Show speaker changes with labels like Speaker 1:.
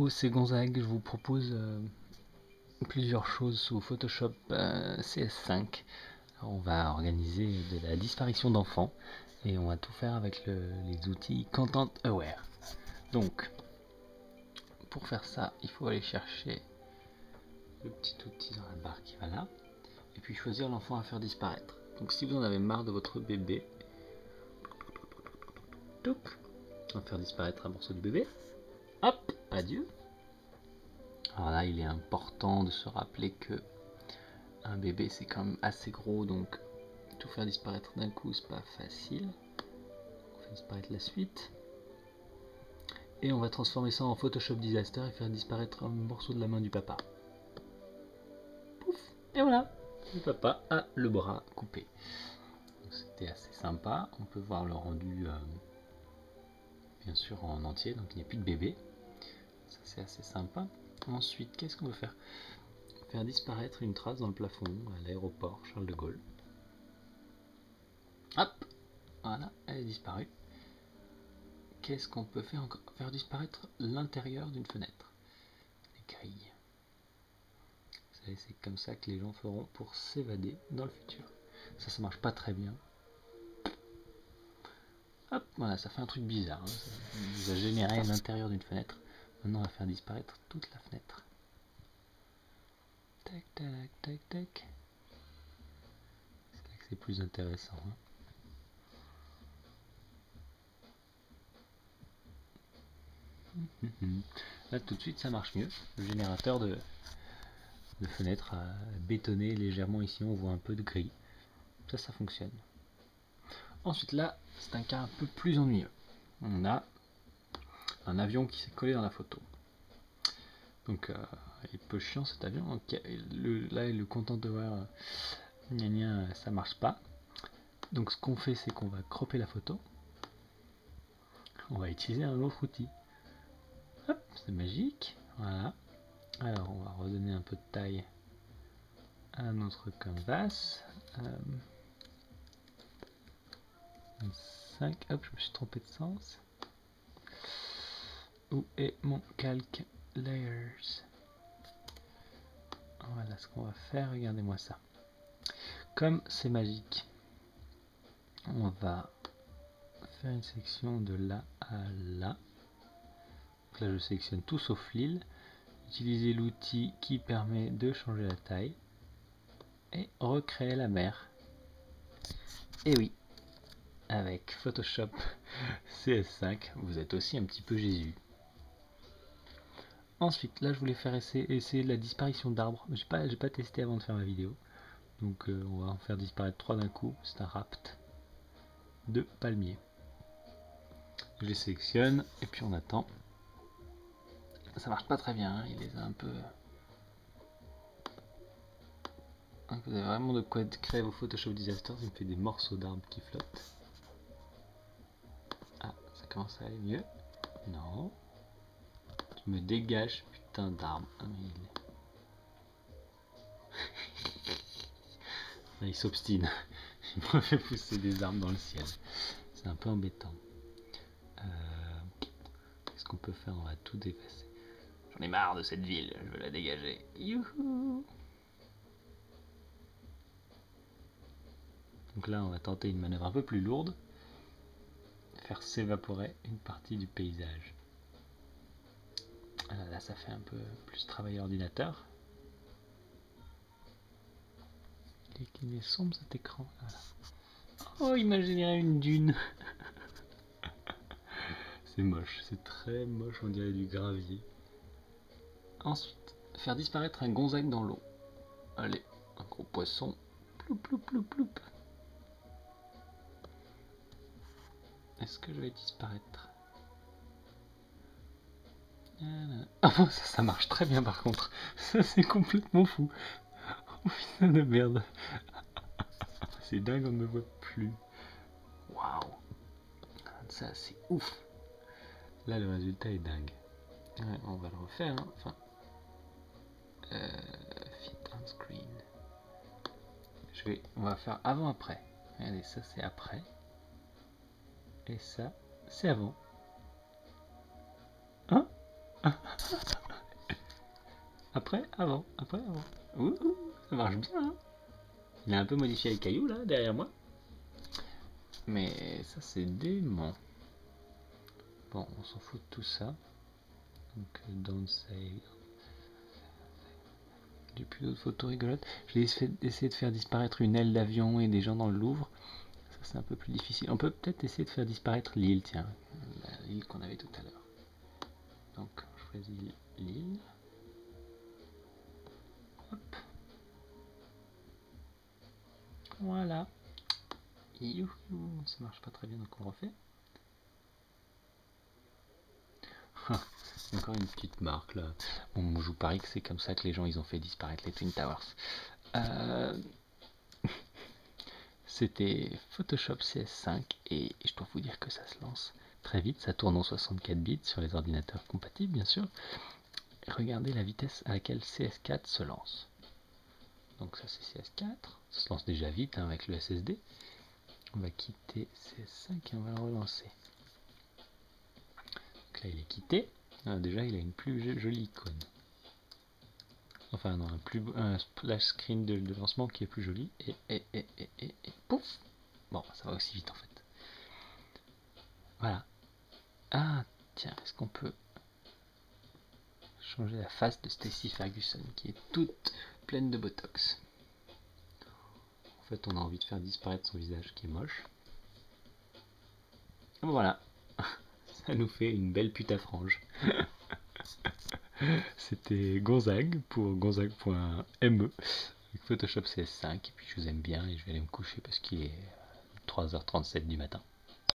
Speaker 1: Coucou, c'est Gonzague, je vous propose plusieurs choses sous Photoshop CS5. Alors, on va organiser de la disparition d'enfants et on va tout faire avec les outils Content Aware. Donc, pour faire ça, il faut aller chercher le petit outil dans la barre qui va là et puis choisir l'enfant à faire disparaître. Donc si vous en avez marre de votre bébé, on va faire disparaître un morceau du bébé. Hop, adieu. Alors là, il est important de se rappeler que un bébé c'est quand même assez gros, donc tout faire disparaître d'un coup c'est pas facile. On fait disparaître la suite. Et on va transformer ça en Photoshop Disaster et faire disparaître un morceau de la main du papa. Pouf. Et voilà, le papa a le bras coupé. C'était assez sympa. On peut voir le rendu bien sûr en entier, donc il n'y a plus de bébé. Ça c'est assez sympa. Ensuite, qu'est-ce qu'on veut faire? Faire disparaître une trace dans le plafond à l'aéroport Charles de Gaulle. Hop, voilà, elle est disparue. Qu'est-ce qu'on peut faire encore? Faire disparaître l'intérieur d'une fenêtre. Les grilles. Vous savez, c'est comme ça que les gens feront pour s'évader dans le futur. Ça marche pas très bien. Hop, voilà, ça fait un truc bizarre. Hein. Ça nous a généré l'intérieur d'une fenêtre. Maintenant, on va faire disparaître toute la fenêtre. Tac, tac, tac, tac. C'est là que c'est plus intéressant. Hein. Là, tout de suite, ça marche mieux. Le générateur de fenêtres a bétonné légèrement ici. On voit un peu de gris. Ça fonctionne. Ensuite, là, c'est un cas un peu plus ennuyeux. On a un avion qui s'est collé dans la photo. Donc, il est peu chiant cet avion. Okay. Là, le Content Aware, ça marche pas. Donc, ce qu'on fait, c'est qu'on va cropper la photo. On va utiliser un autre outil. Hop, c'est magique. Voilà. Alors, on va redonner un peu de taille à notre canvas. 5. Hop, je me suis trompé de sens. Où est mon calque layers? Voilà ce qu'on va faire, regardez-moi ça. Comme c'est magique, on va faire une section de là à là. Donc là je sélectionne tout sauf l'île. Utiliser l'outil qui permet de changer la taille. Et recréer la mer. Et oui, avec Photoshop CS5, vous êtes aussi un petit peu Jésus. Ensuite, là je voulais faire essayer la disparition d'arbres. J'ai pas testé avant de faire ma vidéo. Donc on va en faire disparaître 3 d'un coup. C'est un rapt de palmiers. Je les sélectionne et puis on attend. Ça marche pas très bien, hein. Il les a un peu... Vous avez vraiment de quoi créer vos Photoshop Disasters. Il me fait des morceaux d'arbres qui flottent. Ah, ça commence à aller mieux. Non. Tu me dégages, putain d'arbre. Ah, mais il s'obstine. Il me fait pousser des arbres dans le ciel. C'est un peu embêtant. Qu'est-ce qu'on peut faire? On va tout dépasser. J'en ai marre de cette ville, je veux la dégager. Youhou! Donc là, on va tenter une manœuvre un peu plus lourde. Faire s'évaporer une partie du paysage. Alors là, ça fait un peu plus travailler l'ordinateur. Il est sombre cet écran. Voilà. Oh, il m'a généré une dune. C'est moche, c'est très moche, on dirait du gravier. Ensuite, faire disparaître un gonzague dans l'eau. Allez, un gros poisson. Ploup, ploup, ploup, ploup. Est-ce que je vais disparaître? Oh, ça marche très bien par contre. Ça c'est complètement fou. Oh putain de merde. C'est dingue, on ne me voit plus. Waouh. Ça c'est ouf. Là le résultat est dingue. Ouais, on va le refaire. Hein. Enfin, fit on screen. On va faire avant-après. Regardez, ça c'est après. Et ça c'est avant. Hein? Après, avant, après, avant. Ouh, ça marche bien, hein. Il a un peu modifié les cailloux là, derrière moi. Mais ça c'est dément. Bon, on s'en fout de tout ça. Donc, don't say. J'ai plus d'autres photos rigolotes. J'ai essayé de faire disparaître une aile d'avion et des gens dans le Louvre. Ça c'est un peu plus difficile. On peut peut-être essayer de faire disparaître l'île, tiens. L'île qu'on avait tout à l'heure. Donc, je choisis l'île. Hop. Voilà. Youhou. Ça marche pas très bien, donc on refait. Encore une petite marque là. Bon, je vous parie que c'est comme ça que les gens ils ont fait disparaître les Twin Towers. C'était Photoshop CS5 et je dois vous dire que ça se lance très vite. Ça tourne en 64 bits sur les ordinateurs compatibles, bien sûr. Regardez la vitesse à laquelle CS4 se lance. Donc ça c'est CS4. Ça se lance déjà vite hein, avec le SSD. On va quitter CS5 et on va le relancer. Donc là il est quitté. Ah, déjà il a une plus jolie icône. Enfin non, un splash screen de lancement qui est plus joli. Et pouf. Bon, ça va aussi vite en fait. Voilà. Ah, tiens, est-ce qu'on peut changer la face de Stacy Ferguson qui est toute pleine de botox? En fait, on a envie de faire disparaître son visage qui est moche. Voilà. Ça nous fait une belle pute à frange. C'était Gonzague pour gonzague.me avec Photoshop CS5. Et puis je vous aime bien et je vais aller me coucher parce qu'il est 3h37 du matin.